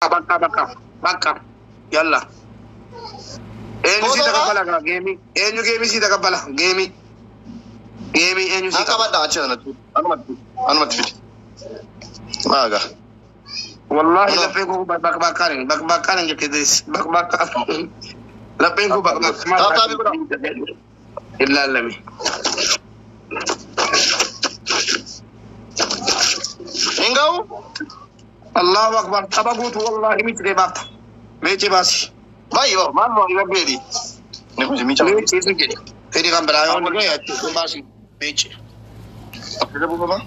بكا يلا انو سي تقبل جيمي انو جيمي سي تقبل جيمي انو سي تقبل عشان انا ما تفيد ماغا والله لبيكو بكبكان جكديس بكبكان لبيكو بكبكان الا لمي انغاو الله اكبر تبغوت والله ميتري باب ميتي باسي بايو ما ما يبيدي نكو ميتي ميتي سجدي هدي كان برايو نغيا باسي ميتي ابو بابا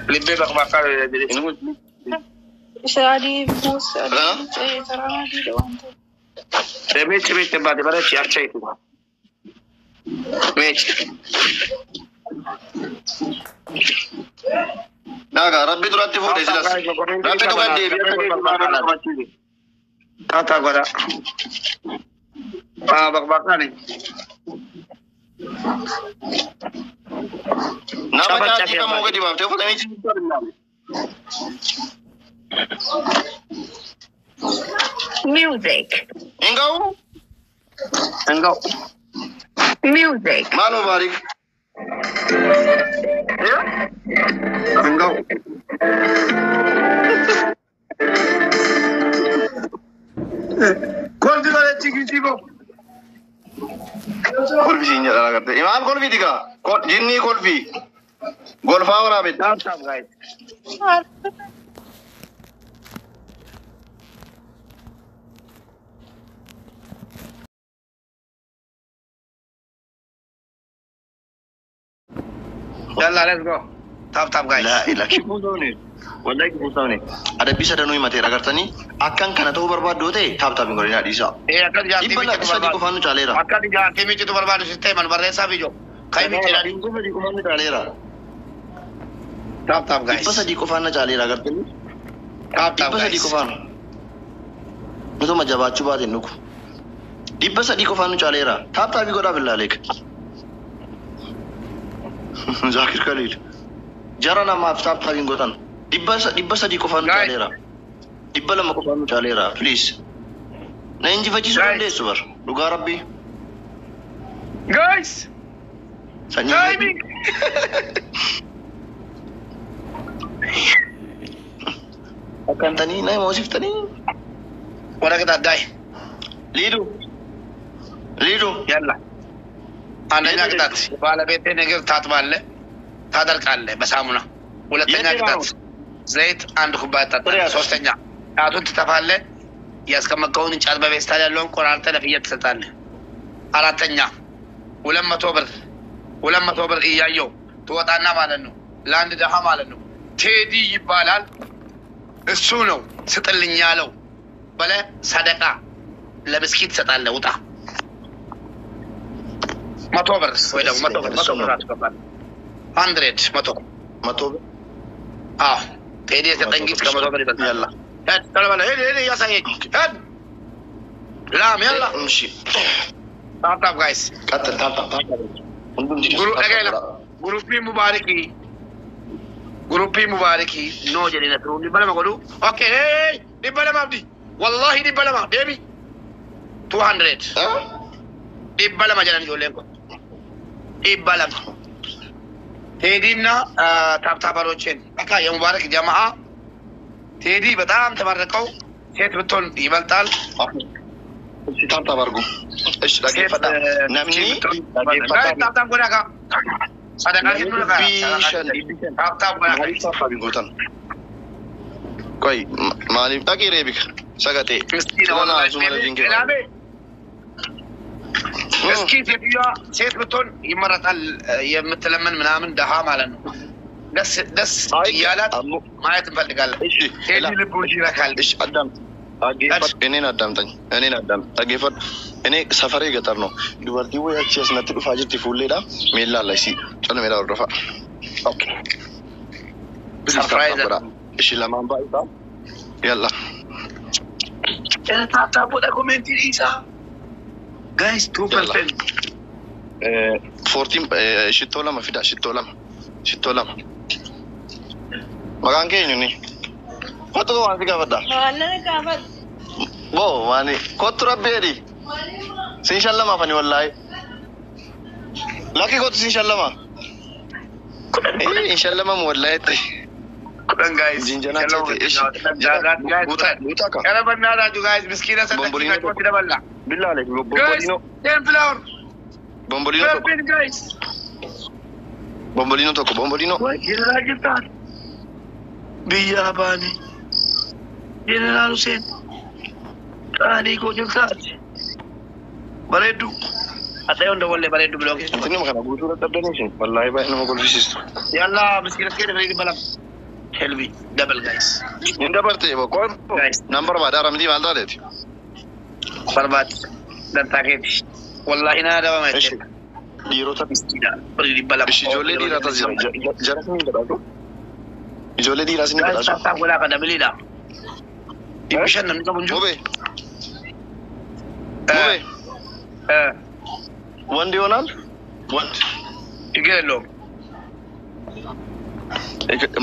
لبي بكبكان شادي بوس ترى ما دي دوانت ميتي بعد برا شي ارشي ميتي ناغا ربي دراتي فودي سلاس ربي دوغاندي بيتا تاتا غدا بكبكان نما جاتي كم هو دي باب تو فلا ميتي music انغاو music مالو بارك انغو كل دي ولا تيجي تيجو كل في جيني لا کرتے امام کول بھی دکھا جنی کول بھی گولفا ورا بیت تاب غايت يلا let's go تاب غايت لا اله كيفوني والله كيفوني ada bisa danui materi agartani akan kana tahu barbado te tap ngori na disa akan jati ibala bisa di kufanu chalera akan jati mi tu barbado sistem barresa bijo kai mi tira di kufanu chalera tap guys bisa di kufanu chalera agartani tap bisa di kufanu itu majabat coba nuku bisa di kufanu chalera tap goda billalek zakir khalil jarana ma tap gotan dibasa di kufanu chalera dibala ma kufanu chalera please na inji faji so nde subar duga rabbi guys timing akan tani na mo sif tani wala kita dai lidu yalla አንደኛ ቅጣት ባለቤቴ ነገር ታጥባለ ታደርቃለ በሳሙና ሁለተኛ ቅጣት ዘይት አንድ ኩባያ ጠጣ ሶስተኛ ጣቱን ትተፋለ ያስቀመቀውን እንጫት በቤስታል ያለውን ቆራርጠ ለፍየት ትሰጣለ አራተኛ 200 ብር እያየው ትወጣና ማለት ነው ለአንድ ደሃ ማለት ነው ቴዲ ይባላል እሱ ነው ስጥልኝ ያለው በለ ሰደቃ ለምስኪት ትሰጣለ ውጣ 100 ብር ወይ ደግሞ 100 ብር አስገባል 100 ብር አዎ ቴዲ የሰጠኝ ጊፍት ከ100 ብር ይበልጣል ያላ ተለበለ ሄደ ያሳየኝ ሄድ ላም ያላ እሺ ታፕ ጋይስ ቀጥል ታፕ ግሩፕ ሙባረኪ ኖ ጀሊና ትሩ ሊበለማ ቆሉ ኦኬ ሊበለማ አብዲ والله ሊበለማ ዴቢ 200 ሊበለማ ጀላን ጆሌንኮ ሊበለማ ቴዲና ታፕታባሮችን አካ የሙባረክ ጀማዓ ቴዲ በጣም ተባረከው ሴት ብትሆን ይበልጣል እሺ ታፕታባርጉ እሺ ዳቂ ፈታ ናምኒ ታፕታብ ጎዳጋ ሰደቃ ይኑረጋ ታፕታብ ጎዳጋ ቆይ ማሊ ዳቂ ሬቢክ ሰገቴ ስለና ዙመለ ዲንጌ እስኪ ሴት ብትሆን ይመረጣል የምትለምን ምናምን ደሃ ማለት ነው ደስ ይያላት ማየት እንፈልጋለን እሺ ቴዲ ልቡ ይረካል እሺ አዳም እኔን አዳምጠኝ ታገፈት እኔ ሰፈሬ ገጠር ነው ዱበርቲ ወይ አክሲስ ነጥብ ፋጅቲ ፉሌዳ ሜላ ላይ ሲ ጨነ ሜላ ወርደፋ ኦኬ ሰርፕራይዝ እሺ ለማን ባይታ ያላ ታታ ቦዳ ኮሜንት ኢሳ ጋይስ 2% 14 ሽቶላ ማፊዳ ሽቶላ መጋንኬ ኒ Kottu waan si gaafadha. Maallaa gaafadha. Boo maani kottu rabbeedhi. Sin shallama fani wallaahi. Laki kottu sin shallama. Shallama mu wallaahi ta'e. Kudan guys. Jinjana ta'e. Buutaa ka. Kana bannaa raaju guys miskiina saddeetti kachumatti daballa. Billaale Guys, bombolino. ten flower. Bombolino tokko. Perfect guys. Bombolino tokko bombolino. General jirtaan. Biyya baane. General Hussein. Qaanii koo jirtaati. Bareeddu. Adda yoon dawwalle bareeddu bilooke. Inni makana guutuu dadhabdanii sin. Wallaahi baay'ee nama golfisiistu. Yalla miskiina kee dabalee balam. Helbi double guys. Hin dabartee boqqoon. Guys. Nan barbaada ramdii maal taateeti? Barbaad. Dantaa keeti. Wallahi naa daba mee. Dhiirota Miskiina. Bareeddi balam. ijoollee dhiiratas jira. Jara sin badhaatu. Ijoollee dhiiraa sin Guys, badhaatu. tattaaf godhaa kan dabiliidha. Ibishan namni qabu hin jiru. Mube. Mube. Wandi yoonaan? Wandi. Tigeello.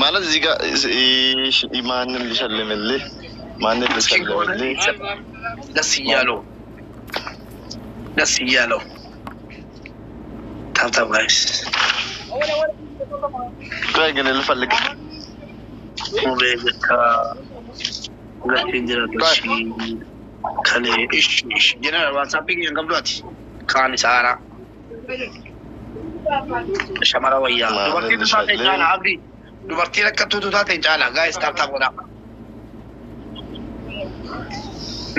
ማለት እዚህ ጋር ማንን ሊሸልምልህ ማንን ሊሸልምልህ ደስ እያለው ታብታብ ጋይስ ቆይ ግን ልፈልግ ሙቤካ ለፊንጀራቶሽ ከሌ እሺ ጀነራል ዋትስአፕ ገምዷት ካን ሳራ ሸመራ ወያ ዱበርቲቱ ታቴ ጫላ አብዲ ዱበርቲ ረከቱቱ ታቴ ጫላ ጋይስ ታብታብ ወዳ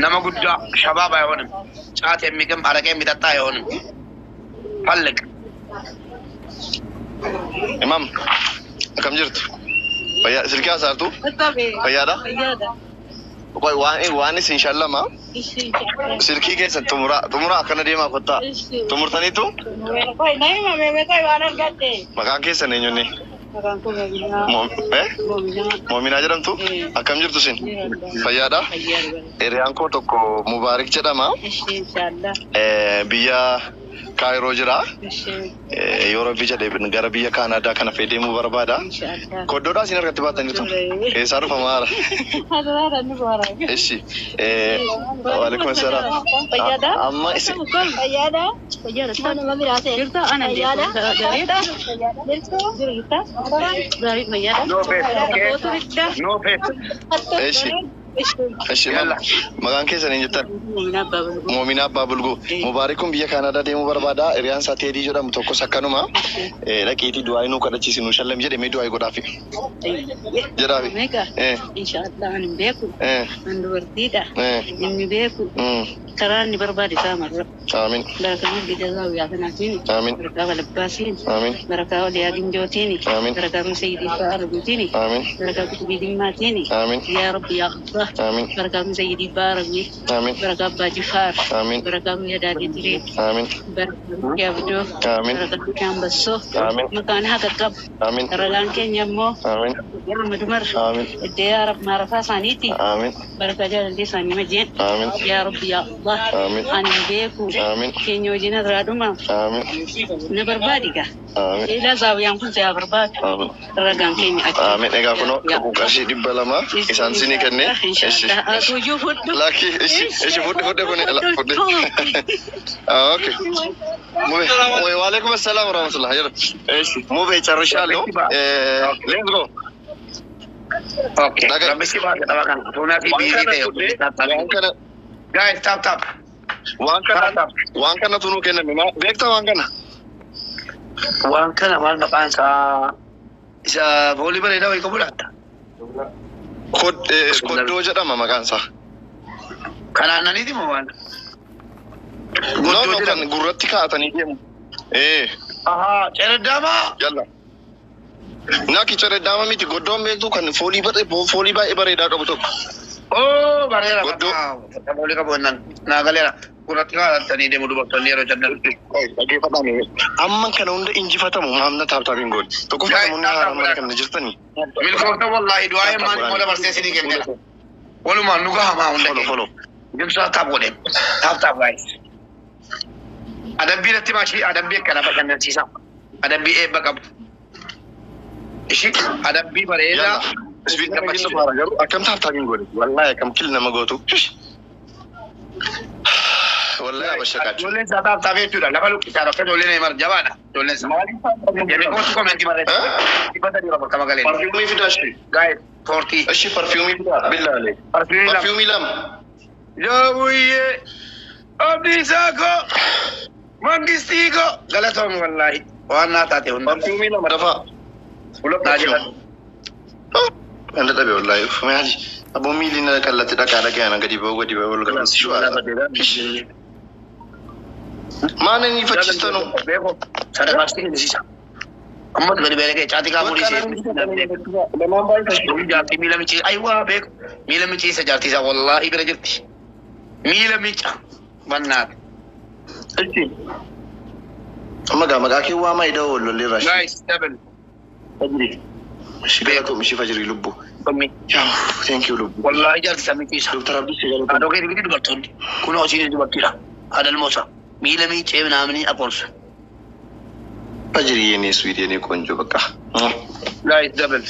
nama guddaa shabaab አይሆንም ጫት የሚገም አረቄ የሚጠጣ አይሆንም ፈልግ ኢማም akkam jirtu fayyaa silkii haasartu fayyaadha ቆይ waan isin shallama silkii keessa xumura akkana deemaa kottaa xumurtaniitu maqaan keessan eenyunni Moominaa jedhamtu akkam jirtu isin fayyaadha hiriyaan koo tokko Mubaarik jedhama biyya Kaayiroo jira yoo rabbi jedhe gara biyya Kaanaadaa kana fedee deemuu barbaada koddoodhaa isin harkatti baataniitu eessaa dhufa maara eshi waalaikum assalaam amma isin no faith eshi eshi maqaan keessan eenyu jettan Moominaa Abbaa Bulguu Mubaarikuun biyya Kaanaadaa deemuu barbaada hiriyaan isaa Teedii jedhamu tokkos akkanuma dhaqiitii du'aa inuu kadhachiisi nu shallam jedhe mee du'aa godhaafi jedhaafi inshallah ani beeku an dubartiidha inni beeku karaa inni barbaade isaa marra aamin barakaa gidazaa yaafanatiin aamin barakaa walabbaasiin aamin barakaa waliyaa ginjootiin aamin barakaa musayyidii fa'aaraguutiin aamin barakaa kutubii dimmaatiin aamin yaa rabbi yaa allah aamin barakaa musayyidii baaraguuti aamin barakaa abbaa jifaar aamin barakaa guyyaa daadhii tiree aamin barakaa yaabdoo aamin barakaa kaambassoo aamin maqaan haqa qab aamin ragaan keenya immoo aamin madumar aamin iddee yaa rabbi maarafaa isaaniiti aamin barakaa jaalallee isaanii majeen aamin yaa rabbi yaa allah aamin ani beeku aamin keenya wajjin irraadhuma aamin na barbaadiga aamin ilaa zaawiyaan kun yaa barbaadu aamin ragaan keenya achi aamin egaa kunoo qarshii 200 isaan sinii kenne inshallah atuyyuu fudhu laki ishi fudhe kun fudhe okay mube waalaikum assalam warahmatullah እሺ mube ጨርሻለሁ let's go okay ramisi ba ka tawakan tuna fi biiri de guys tap waan kana tunu kennan ma beekta waan kana maal maqaan isa volleyball ida way qabulatta koddoo jedhama maqaan isaa kanaananiiti moo waan no kan gurratti kaa'atanii deemu aha cereddaama yalla naki cereddaama miti goddoon beektu kan foolii baay'ee bareedaa qabu tokko oh bareeda foolii qabu nan naagaleera gurratti kaa'atanii deemu dubartoonni yeroo jannatu dhageeffadhaame amma kana hunda injifatamu maamna taabtaabiin goone tokko fudhamuun haaramaa kana jirtanii milkoofta wallahi du'aa maan mola barseessinii kennedha walumaan nu gahamaa hunda follow jimsaa taap godhe taap guys adabbii irratti maashii adabbii akkana bashannansiisa adabbii eebba qabu ishi adabbii bareedaa سبيد كم كيلو فارغ كم تعرف تاجين قولي والله كم كلنا ما قوتو والله بشكاك دولين ساتاب تابي تورا لا فلو كيسارو كدولين يمر جوانا دولين ساتاب يعني كوسو كومنتي مرة تبى تدي رابط كم قالين برفيومي في داشي guys 40 أشي برفيومي بالله عليك برفيومي لام جاوية أبدي ساكو مانجستيكو غلطهم والله وانا تاتي هون برفيومي لام رفا ولا برفيوم أنا تبي والله ما هذي أبو ميلي نكلا تدك على كأنا قدي بقول كلام شو هذا ما نني فجستانو سارة كاستي نسيسا أمّا تبغى بيلك چاتی کا مولی سے جاتی میلا میں چیز أيوة بيك میلا میں چیز جاتی سا والله برجتي میلا میں چا بنات ما كي هو ما يدور اللي راشي guys double فجري مش بيكو مش فجري لبو بمي يا ثانك يو لبو والله جالس سامي كيسا دكتور عبد السلام هذا كده بيجي دكتور كنا أشيل دكتور هذا الموسى ميلا میں چه بنامني أبورس فجري يعني سويت يعني كونجو بكا guys double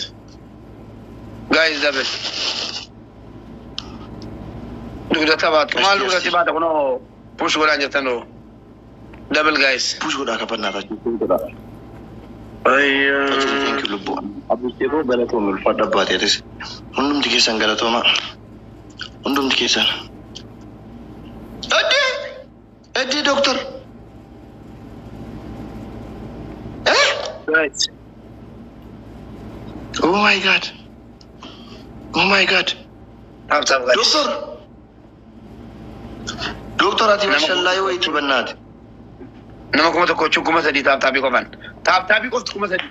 دكتور تبعت كمان دكتور تبعت كنا push ولا جتنو double guys push ولا كبرنا تاجي أيه ثانك يو لبو عبد السلام بلاتو من الفضل باتيرس هندم تكيسان غلطو ما هندم تكيسان أدي دكتور guys oh my god تاب guys دكتور أتي ما شاء الله يويتو بنات nama kuma tokko chukuma sadi taaptaabii qofan taaptaabii qofti kuma sadi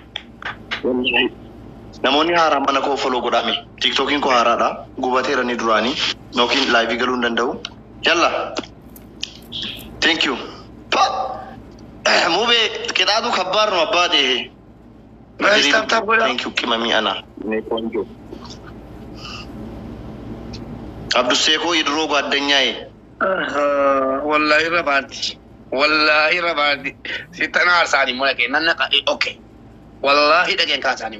namoonni haaraa mana koo foloo godhame tiktokiin koo haaraadha gubateera ni duraanii yookiin laayivii galuu hin danda'u yalla thank you mube qixaatu kabbaar nu abbaate guys taaptaab godha thank you qimamii ana neekonjo abduseekoo idroo ጓደኛዬ wallahi rabaati sitana arsani mo yake nan ka okay wallahi dagen ka sani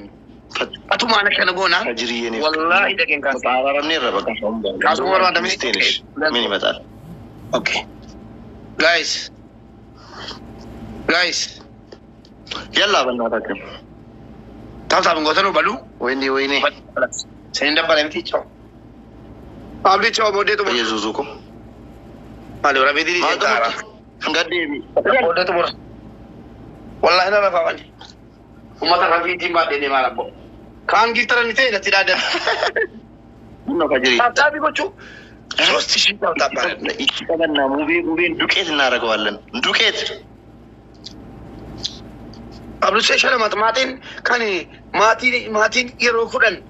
atu ma na kana gona wallahi dagen ka tararam ne raba ka somba ka so wala da mini mata okay guys yalla banna ta kan ta ngotano balu wayne sai nda bare mti cho abdi cho bode to yezuzu ko ale rabi di tara Enggak udah tuh bos. Wallahi nara kawan. Umat kami timba dene malam bo. Kan gitaran itu tidak ada. Mana kajari? Tapi bocu. Terus sih tahu tak apa. Kita kan movie duket nara kawalan. Duket. Abdul Syekh matematin kan mati iro kudan.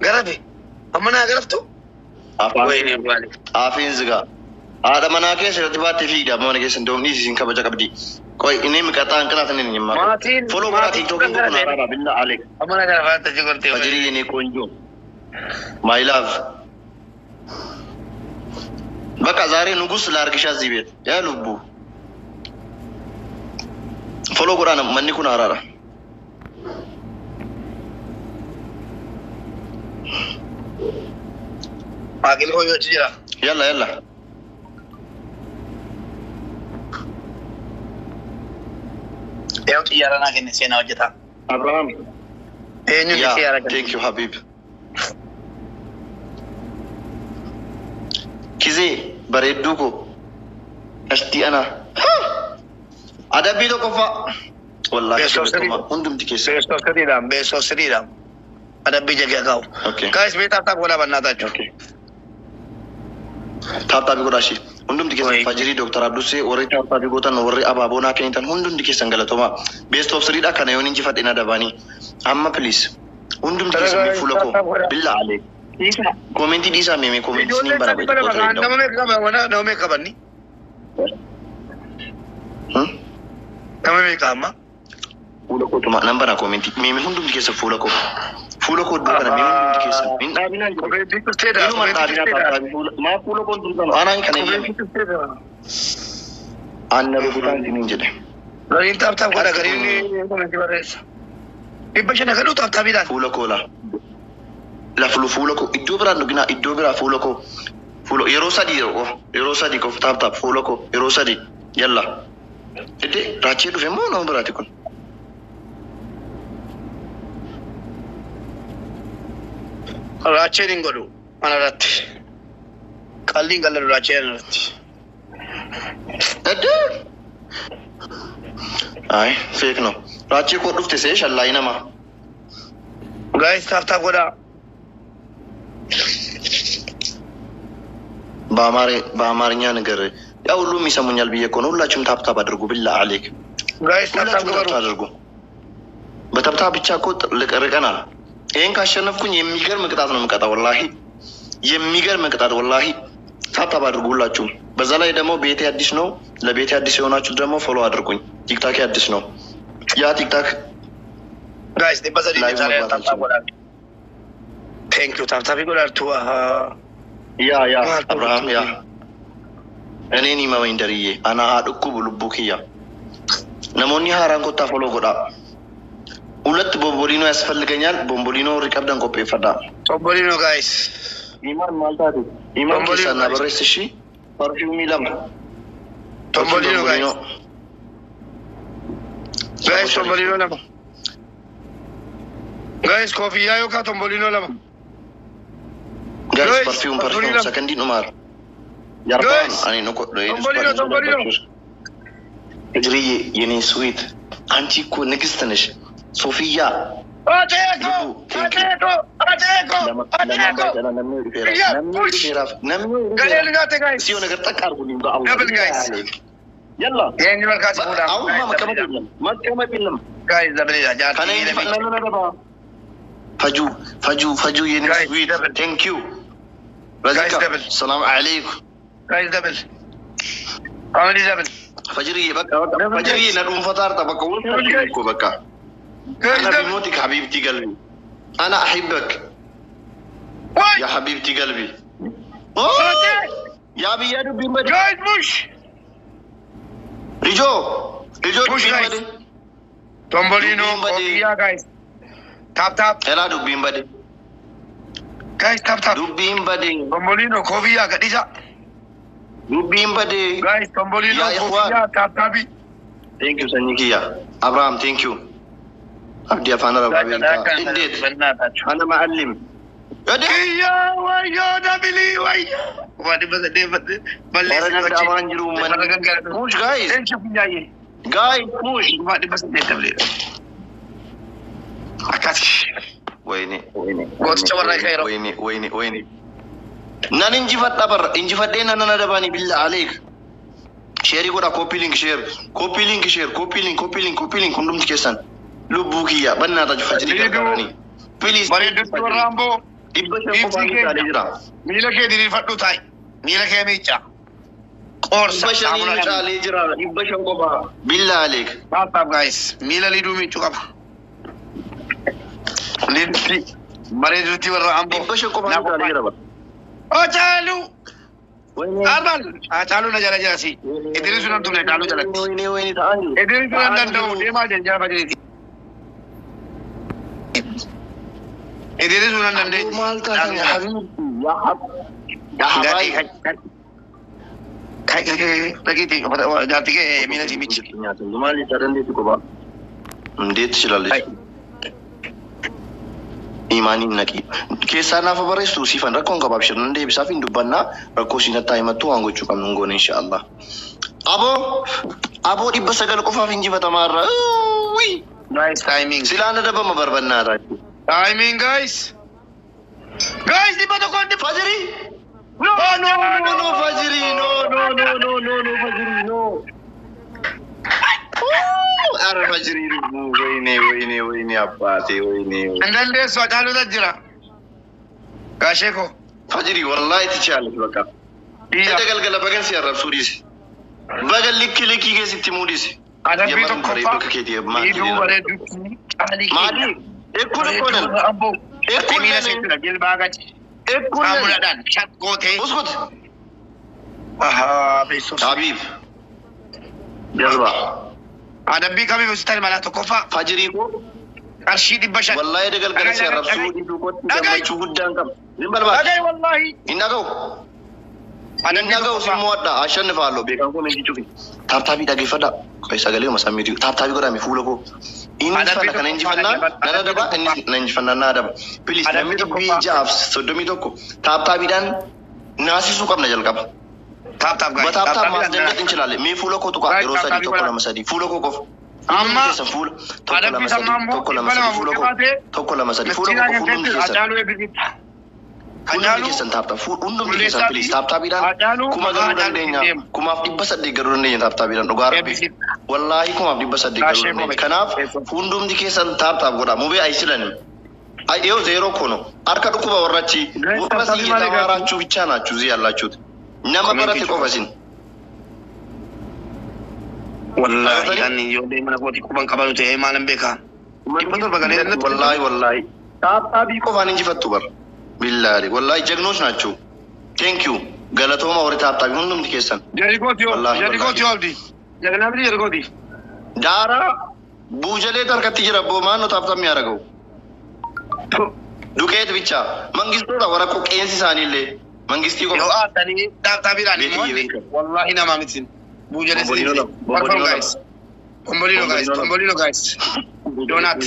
Garabe. Amana garaftu? Apa? Ini balik. Afin juga. Ada mana kes yang tiba TV dah mana kes endom ni sih kabar cakap di. Kau ini mikata angkara tadi ni mak. Follow mana TikTok aku pun ada bila alik. Amana kan apa tu juga tiba. Jadi ini konjo. My love. Baka zari nugus largi shazibet. Ya lubu. Follow Quran mani kuna arara. Agil kau yo cija. Yalla. Yo tiyara na kene sena wajata. Abraham. Enyu tiyara kene. Thank you Habib. Kize bareeddu ko. Asti ana. Adabi to kofa. Wallahi hundum dikese. Beso sridam. Adabi jaga kau. Okay. Guys beta tak bola banna ta. Okay. Tata bi godashi. Hundum dikese fajiri Dr. Abduse ore tata bi gotan ore ababona kentan hundum dikese ngalatoma. Best of srida kana yonin jifat ina dabani. Amma please. Hundum dikese mi fulako. Billah alayk. Komenti di sana meme komenti ni barang itu. Nama mereka bani. Nama mereka apa? Fulako tu mak number aku komenti. Meme hundum dikese fulako. Fulako dua kan meme hundum dikese. Minta bina. Itu seda. Itu mana bina tak? Ma fulako tu kan. Anak kan ini. Anda bukan sini jadi. Lain tak ada kali ini komenti baris. Ibu jangan kalau tak bilang. Fulako lah. La fuloko iddoo biraan dhugina iddoo biraa fuloko. Fulo yeroo sadii qof taap fuloko yeroo sadii yalla. Ede raachee dhufe moo nama biraati kun? Raacheen hin godhu anarratti. Qalliin qalladhu raachee anarratti. Ede ay fake no. Raachee koo dhufte see shallaayi nama. Guys taap godha. በአማርኛ ነገር ያው ሁሉም ይሰሙኛል ብዬ እኮ ነው። ሁላችሁም ታፕታፕ አድርጉ ቢላ አለክ ጋይስ ታፕታፕ አድርጉ። በታፕታፕ ብቻ እኮ ልቀርቀናል። ይሄን ካሸነፍኩኝ የሚገርም ቅጣት ነው የምቀጣው። ወላሂ የሚገርም ቅጣት ወላሂ። ታፕታፕ አድርጉ ሁላችሁም። በዛ ላይ ደግሞ ቤቴ አዲስ ነው። ለቤቴ አዲስ የሆናችሁ ደግሞ ፎሎ አድርጉኝ። ቲክታክ አዲስ ነው። ያ ቲክታክ ጋይስ ደበዘ ዲጂታል ታፕታፕ ወላ ቴንክ ዩ ታፕታፕ ይጎዳል ቱ ያ አብርሃም ያ እኔን ይመመኝ ደርዬ አና አድኩ ብሉቡክያ ነሞኒ ሃራን ኮታ ፎሎ ጎዳ ሁለት ቦምቦሊኖ ያስፈልገኛል። ቦምቦሊኖ ሪከርደን ኮፒ ፈዳ ቦምቦሊኖ ጋይስ ኢማን ማልታቱ ኢማን ከሰና በረስ እሺ ፐርፊውም ይለም ቦምቦሊኖ ጋይስ ቦምቦሊኖ ለማ ጋይስ ኮፊያ ዮካ ቦምቦሊኖ ለማ guys perfume second din Umar yarban ani no tombolino ejri yeni sweet anti ko next nesh Sofia ateko galel gate guys ሲዮ ነገር ተቃርቡ ሊም በአላህ double guys yalla yeni መልካስ ሁላ አሁን መቀመጥ የለም guys double ya ከኔ ፈነነ ነባ ፈጁ yeni sweet thank you guys double السلام عليكم guys double عامل double فجري بقى فجري ندوم فطار تبقى وانتو بقى انا بموتك حبيبتي قلبي انا احبك يا حبيبتي قلبي يا ابي يا دبي مبدي guys push ريجو push guys tombolino ya guys tap ela dubbi mbadi guys tap dubbi mbadi tombolino kofiya gadisa dubbi mbadi guys tombolino kofiya tap thank you sanyikiya abraham thank you abdi afana rabbi indet ana معلم يا ويا دبلي ويا وادي بس بلش امان جرو من push guys push وادي بس دبلي اكاتش ويني قلت شورا خير ويني نان انجفت بر انجفتنا انا ندباني بالله عليك شيري قد كوبي لينك كندوم تكسان لبوكيا بنا تجفجري كراني بليز بري دكتور رامبو ميلا كي دي فتو تاي ميلا كي ميچا قرص يبشن قبا بالله عليك طب جايز ميلا ليدو ميچو قبا ليدي بري دكتور رامبو يبشن قبا اچالو أربعة أچالو نجار جاسي إدريس نام تمنے ڈالو جلت ويني تاني إدريس نام دندو ديما جنجا بجري إدريس نام دندو مالتا يا حبيبي يا حبايبي كاي لagi ti jati ke mina ji mich مالي ترندي تكوبا نديت شلالي إيماني نكى كيسانا فبريستو سيفان ركون كبابشر نندي بسافين دبنا ركوسينا تايمتو عنقو تشوكا نونغون إن شاء الله أبو دي بس أقول كوفا فينجي فتمارا وي nice timing سيلانا دبا مبربنا راجي timing guys di bato konti فجري no فجري no فجري no أرى فجري ربو ويني أباتي ويني عندن ده سوالو تجرا كاشيكو فجري والله تشالك بكا إذا قال بقى سيار رسوليس بقى لكي كيسي تيموديس أنا بيتو كوفا يدو بري مالي إكونن ميلا سيكلا جيل باغاج سامولا دان شات غوتي اسكت بيسوس حبيب جذبة أنا بي كمي مستعد مالا تو كوفا فجري كو qarshii 500 wallahi dagal galasi arabsuu didu ko gamachuu guddaan qaba zimbal ba dhagay wallahi innagaw innagaw simmoodha ashannifaallo beekan ko meeji cufi taaptaabii dhageeffadha qoy sagalee masammiitii taaptaabii godhame fuula koo inni fana kana injifannaan nana daba inni na injifannaan naa daba please namni dhibbii jaaf 31 taaptaabiidhaan naasisuu qabna jalqaba bataaptaab maas jannat inchilaale mee fuula koo tuqa yeroo sadii tokko lama sadii fuula koo qofa amma fuula tokko lama sadii fuula koo tokko lama sadii fuula koo fuulumni keessan Hundum kesan tap-tap, hundum kesan please tap-tapidan. Kuma garu dandenya, kumaaf 100 garu dandenya tap-tapidan. Dhugaa rabbi. Wallahi kumaaf 100 garu dandenya. Kanaaf hundum di kesan tap-tap godha. Mubee ayisilan. Yoo zero kono. Harka dhukkuba warrachi. Warra siyyata haaraachuu bichaa naachuu ziyaallachuuti. Nama barate qofasin. Wallahi ani yoo deemana kooti kuban qabalu ta'e maalan beeka. Wallahi. Tap-tabii qofaan injifattu bar. Billahi wallahi jagnoos naachuu. Thank you. Galatooma warri tap-tabii hundumti keessan. Jarikooti abdi. Jagnabni jarikooti. Daara buujalee tarkatti jira boo maanno tap-tab mi aragau. Dukeet bicha mangistuudha warra qeensi isaaniillee mangistii qofa. Yoo aatanii tap-tabiidhaan immoo wallahi nama mitin. Buujalee sirrii. Bombolino guys. Donat.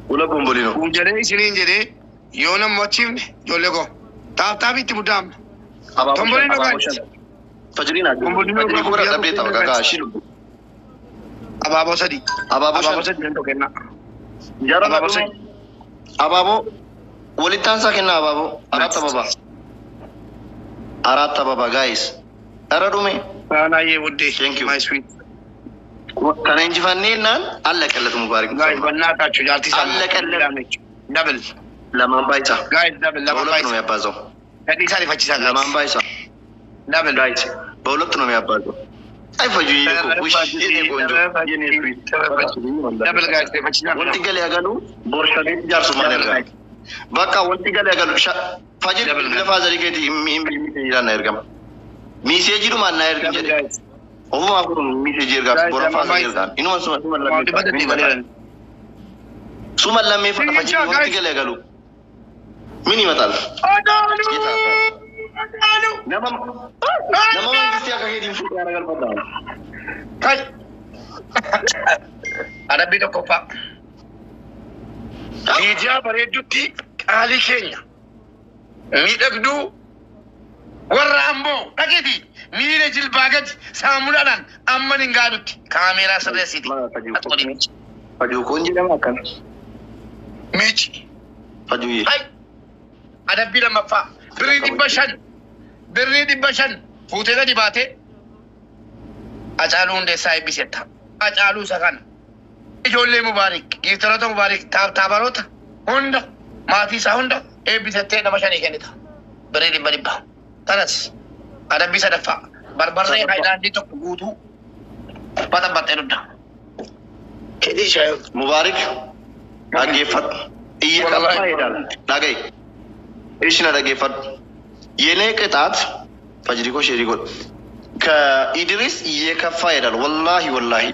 Ula bombolino. Buujalee isiniin jedhee yoo nama achiifne ijoollee koo tap-tabiitti muddaamne. Bombolino guys. Fajriina. Bombolino gura dhabdee ta'u gagaa shilu. Abaaboo sadii. Abaaboo sadii nan tokkenna. Abaaboo sadii. Abaaboo walittaan isaa kenna abaaboo aratta baba. Aratta baba guys. Ara dhume. Baanaayee wuddee. Thank you. My sweet. Kana injifannee naan alla qallatu mubaarak. Guys bannaa taachuu jaartii isaa. Alla qallatu. Double. Lamaan baay'isa. Guys double lamaan Baay'isa. baay'isa. Yabbaazo. Gadii isaa rifachiisaa. Lamaan baay'isa. Double. Guys. Bawlatu nama yabbaazo. Ay faju yeko. Wish yene gonjo. Yene sweet. Double guys rifachiisaa. Wanti galee agalu borshalee jaarsummaan ergama. Bakka wanti galee agalu fajir bila faazari keeti imbiidhaan na ergama. Miiseejii dhumaan na ergin jedhe. Ofumaa kun miiseejii ergaa bora faazari ergaan. Inuma suma lammee fajir wanti galee agalu. Mini matal. Nama mangistii akka keetiin fuudhaa ragal fadhaa. Kai. Adabbii tokkoffaa. Ijaa bareeddutti qaalii keenya. Miidhagduu warra amboo dhageeti miira jilbaa gadi saamunaadhaan amman hin gaadutti kaameeraa sirreessiti. Fajuu kun jedhama akkana. Miici. Fajuu Hai. Adabbii lammaffaa. Birrii 500 fuutee gadi baatee Hacaaluu Hundeessaa eebbisetta. Hacaaluu isa kana. Ijoollee mubaarik, giiftaroota mubaarik, taabaroota hunda maatii isaa hunda eebbisettee nama 5 kennita. Birrii 100. Tanas adabbii sadaffaa. Barbarree haayilaandii tokko guutuu baxabaxee dudda. Kedii shaayoo. Mubaarik dhaggeeffadhu. Iyya qabaa jedhaan. Dhaga'i. Ishina dhaggeeffadhu. Yenee qixaat fajri koo sheerii godhu. Ka Idris yeekaffaa jedhan wallahi.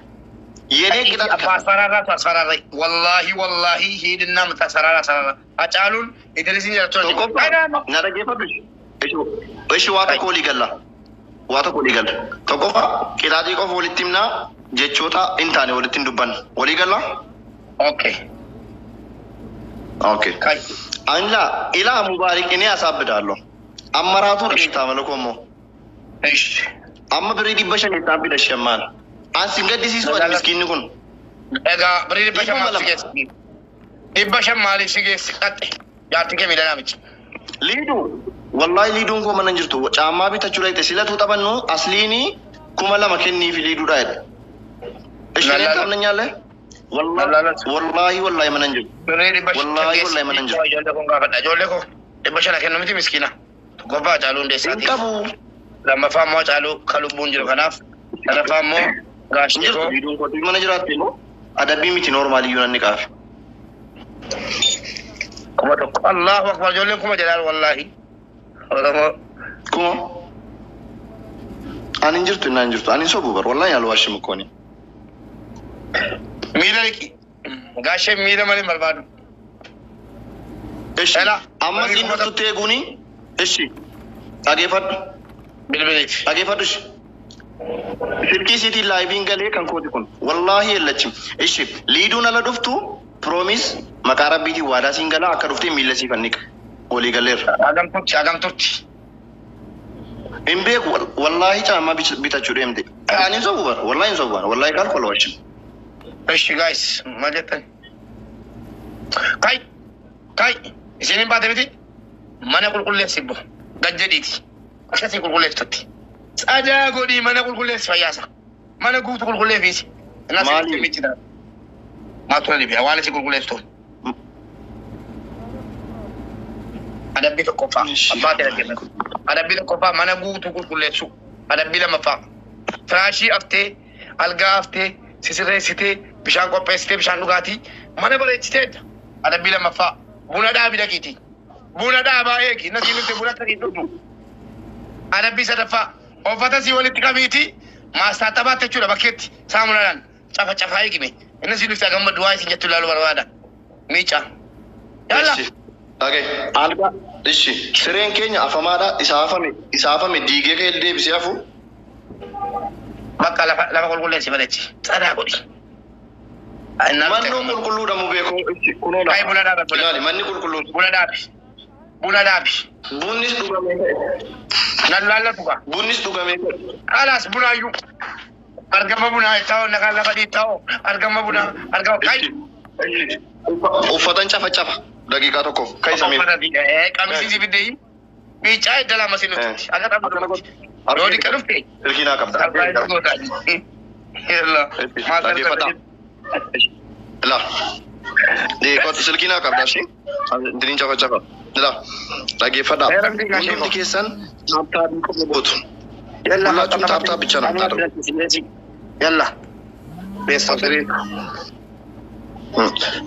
Yenee qixaat asfaraarraa. Wallahi hiidinaa mata asfaraarraa. Hacaaluun Idrisin jedhatu. na dhaggeeffadhu. Ishi waa tokko walii galla. Tokkoffaa qixaatii qofa walitti himnaa jechoota hin taane walitti hin dubbanne. Walii galla? Okay. Kai. Anla ilaa mubaarik inni asaabbidaalloo. Ammaraatu dhashtaa malakoommoo. Amma birrii 500 itti shammaan. Ansi gaddisiisu ati miskiinni kun. Egaa birrii 500 maaliif si geessi? 500 maaliif si geessi? Qaxxe. Jaartii kee miidhanaa miti. Liiduu. Wallahi liiduun koo mana jirtu. Caammaa bitachuu dhaqxe silatu taphannu asliini 2,000 kenniifi liiduudha jedhe. Isheen qabna nyaalle? Wallahi mana jiru. Wallahi mana jiru. Ijoollee koo 500 kennu miti miskiina. Gobbaa Hacaaluu Hundeessaati. Qabu. Lammaffaa immoo Hacaaluu kan lubbuun jiru kanaaf. Sadaffaa immoo gaashee koo. Liiduun koo mana jiraatti immoo adabbii miti noormaaliyyuu nanni qaafe. Kuma tokko. Allahu akbar ijoolleen kuma jedhaan wallahi. Oromoo. Kuma. Ani hin jirtu. Ani sobu bar wallahi alwaashii mukkooni. Miila liqii. gaashee miidha malee barbaadu. Eshi amma siin dhuftutti eeguuni eshi dhageeffadhu. Bilbiliiti. Dhageeffadhu eshi. Silkii siitii laayiviin galee kan kooti kun wallaahi yellachi. Eshi liiduun ala dhuftu piroomis maqaa rabbiitiin waadaa siin galaa akka dhuftee miila sii fanniqa. Walii galeerra. Agamtutti. Hin beeku wallaahi caammaa bitachuu deemte. Ani hin sobu bara wallaahi hin sobu bara wallaahi kaal kola wajjin. Eshi guys maal jettan? Kai isinin baate miti mana qulqulleessi ibbo gajjadiiti akkasii qulqulleessitutti sadaa godhii mana qulqulleessi fayyaasa mana guutu qulqulleeffiisi innasitti michidha maatuna dhibiya waan isi qulqulleessitu adabbii tokkoffaa abbaate dhaggeeffatu adabbii tokkoffaa mana guutuu qulqulleessu adabbii lammaffaa firaashii haftee algaa haftee sisirreessitee bishaan qopheessitee bishaan dhugaatii mana bareechiteedha adabbii lammaffaa buna dhaabi dhaqiiti buna dhaabaa eegi na siin dhufte buna akkasii dhugdu adabbii sadaffaa uffata sii walitti qabiiti maastaa taphaatti jechuudha bakkeetti saamunaadhaan cafaa eegime inni siin dhufte agamma du'aa isin jettu ilaaluu barbaada miicaa yalla alga ishi sireen keenya afamaadha isa hafame diigee kee deebisee hafu bakka lafa qulqulleessi bareechi sadaa godhi Mannu qulqulluudha mu beekoo kunoodha. Ay buna dhaabe Ilaali manni qulqulluudha. Buna dhaabe. Bunnis dhugamee ta'e. Nan laallatu ka. Bunnis dhugamee ta'e. Alas buna iyyuu. Argama buna ta'oo nagaan lafa dhiittaa'oo argama buna argama kai. Uffatan cafa daqiiqaa tokkoof kaisa miila. Qamisiin si fiddee miicaa edda lama si nuti. Akka tapha dhufuuti. Yoo dhiqqa dhufte. Silkiinaa qabda. Yalla. Dhaggeeffata. La. Kot silkiinaa qabda shi. Diriin cafa. La. Dhaggeeffadha. Hundi keessan taaptaabii qofa gootu. Hullachuun taaptaa bicha namtaadha. Yalla. Best of three.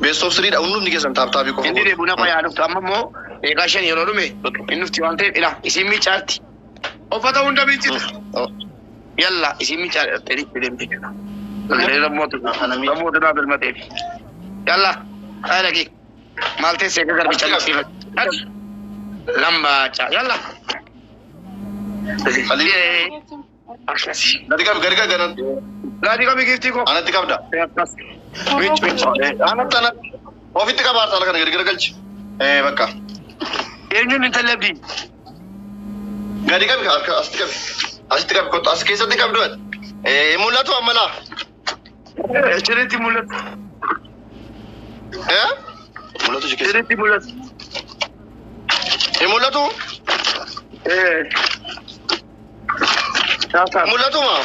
Best of three dha hundi keessan taaptaabii qofa gootu. Inni buna qoyaa dhuftu amma immoo eegaa shan yeroo dhume inni dhufti waan ta'eef ila isin miicaatti. Uffata hunda miicita. Yalla isin miicaatti deemtee. Namoota dhaabel mateef. Yalla haa dhaqi. Maal teessee akka garbicha qabsiifat. Lambaacha. Yalla. Gadi ganan. Gadi qabi giftii koo. Anatti qabda. Anatti ofitti qabaarta ala kana gadi galchi. Bakka. Eenyuun intalli abdii? Gadi qabi asitti qabi. Asitti qabi kottu as keessatti qabdu. Mul'atu ammalaa. Sirriitti mul'atu. Mul'atu si keessa. Sirriitti mul'atu. Mul'atu? Mul'atu maa?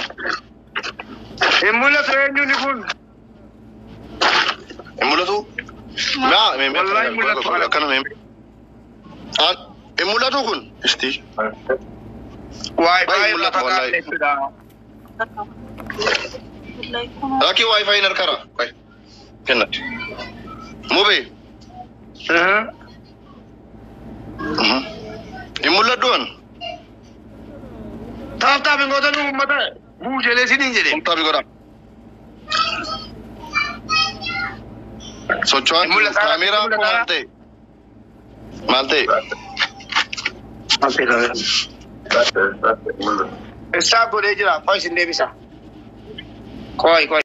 Mul'atu eenyuun kun? Mul'atu? Wallahi mul'atu. Mul'atu kun? Isti. Waayifaayi mul'atu wallahi. Laki wifi narkara. Kennat. Mube. Mul'atuun. Taaptaabii gootan uummata buujelee siniin jedhee. Taaptaabii godha. Socho'aan kaameeraa koo maal ta'e? Maal ta'e? Isaa godhee jira. Koo isin deebisa. Koi.